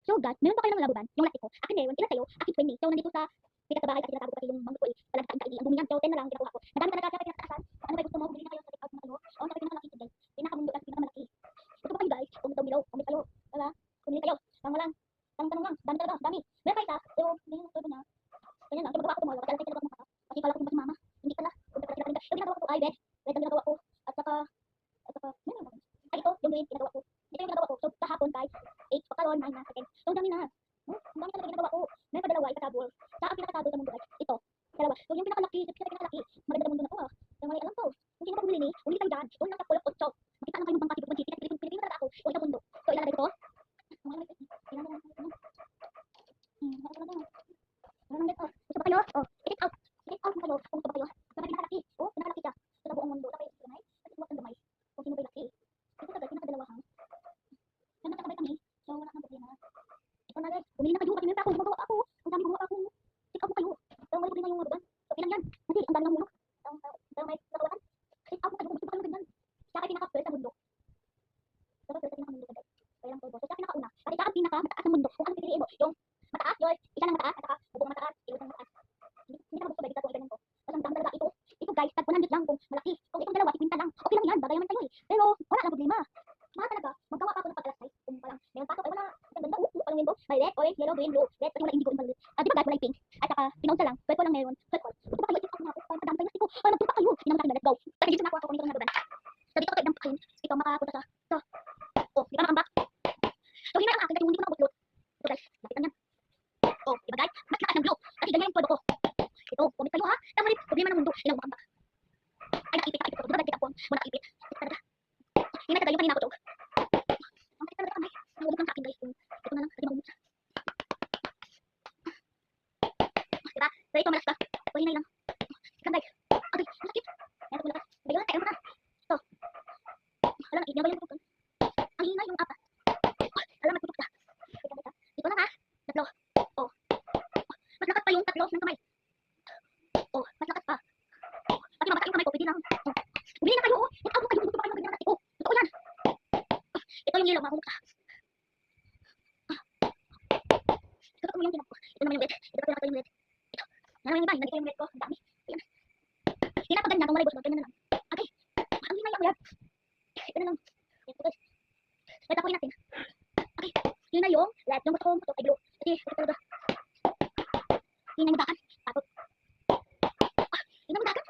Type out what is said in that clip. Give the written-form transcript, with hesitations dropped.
So guys, meron pa kayo ng laruban, yung laki ko. Akin meron, ilan sa'yo? Akin 20. So nandito sa pikas sa bahay kasi tinatago ko kasi yung mango ko eh. Palagtaan kaili, ang bumiyan. So 10 na lang kinukuha ko. Madami talaga kaya pinakataasan. Ano ba gusto mo? Bumili na kayo sa take out ng ano. O sa pinakamalaki guys. Pinakamundo kasi pinakamalaki. Ito pa kayo guys, comment down below. Comment kayo. Diba? Bumili kayo. Tanong lang. Tanong lang. Dami talaga, dami. Meron pa isa, pero hindi yung todo niya. Ganyan lang, ginagawa ko tomorrow. Kasi ginagawa ko ng kasi pala ko yung si mama. Hindi pala. Punta pala sila. Yung ginagawa ko ay red. Red ang ginagawa ko. At saka, ay ito, yung green ginagawa ko. Ito yung ginagawa ko. So kahapon guys, 8 pagkaroon, 9 na second. So ang dami na. Ang dami talaga ginagawa ko. Meron pa dalawa, ikatabol. Sa ang pinakatabol sa mundo guys, ito. Dalawa. So yung pinakalaki, maganda mundo na to ah. Kaya wala alam to. Kung sino pa bumili ni, bumili kayo dyan. Doon lang sa Pulok 8. Makita lang kayo ng bangka dito. Pilipino talaga ako. O isang mundo. So ilalagay ko to. Meron dito. Gusto ba kayo? Oh, edit out. Edit out mo kayo. Kung gusto ba kayo. Dapat pinakalaki. Oh, pinakalaki siya. Sa buong mundo. Dapat yung gamay. Kasi huwag kang gamay. Kung sino ba yung laki. Ito talaga, pinakadalawahang. Kaya magkakabay kami. So wala kang problema. Ito na guys. Bumili na kayo kasi meron pa ako. Magawa ako. Ang dami gumawa ako. Check out mo kayo. So may problema yung mga doon. So ilan yan? Kasi ang dami ng mundo. So may nakawalan. Check out mo kayo. Gusto ba kayo ganyan? Siya kay pinaka-first sa mundo. Dapat first sa pinaka-mundo ka guys. Kaya lang todo. So siya pinaka-una. Kasi siya ang pinaka-mataas ng mundo. Kung ano pipiliin mo. Yung mataas yun. Isa lang mataas. At saka bubong mataas. Ilusang mataas. Hindi ka gusto ba dito ganyan to. Kasi ang dami talaga ito. Ito guys, tag 100 lang kung malaki. Kung itong dalawa, 50 lang. Okay lang yan. Bagay naman sa'yo eh. Pero wala lang problema. Mahal talaga. Magawa pa ako ng pag-alas guys. Kung parang meron pa ako. Ay wala. Ang ganda. Walang rainbow. May red, orange, yellow, green, blue. Red. Kasi wala indigo in violet. Di ba guys, wala yung pink. At saka pinausa lang. Purple lang meron. Purple. Gusto ba kayo? Ito ako na ako. Parang madami kayo. Ito. Parang magpunta kayo. Hindi naman tayo. Let's go. Kasi dito na ako nito ng naruban. So dito ako kayo ng pakain. Ito makapunta sa. Ito. Oh, di ba makambak? So hindi na ang akin kasi hindi ko mabutlot. Ito guys. Lapitan yan. Oh, di ba guys? Mas lakas ng blue. Kasi ganyan yung todo ko. Ito, comment kayo ha. Tama rin, problema ng mundo. Ilang makambak. Ay, nakipit ko. Diba nakikita ko? Mo nakipit. Ito talaga. Hindi na talaga yung kanina ko to. Ang sakit talaga kamay. Nahulog lang sa akin guys. Ito na lang. Kasi mahulog siya. Diba? So ito malas pa. So hinay lang. Ikan guys. Okay, ang sakit. Ayan, ito malakas. Bayo, kaya mo na. Ito. Alam, hindi na ba yung tutukan? Ang hinay yung apat. Alam, magtutok siya. Ito lang ha. Tatlo. Oh. Mas lakas pa yung tatlo ng kamay. Oh, mas lakas pa. Pati mabasa yung kamay ko, pwede lang. Oh. Bumili na kayo, oh. Get out mo kayo, gusto pa kayo maganda natin. Oh, totoo yan. Ito yung yellow, mahulog ka. Totoo yung tinap ko. Ito naman yung red. Ito pa yung red. Ito. Yan naman yung iba, nandito yung red ko. Ang dami. Ayan. Hindi na pa ganyan, kung walay boss, ganyan na lang. Okay. Ang hinay ako yan. Ito na lang. Ito guys. Ito ako natin. Okay. Yun na yung red. Yung gusto kong ito ay blue. Ito, ito talaga. Yun na yung dakan. Tapos. Yun na yung dakan.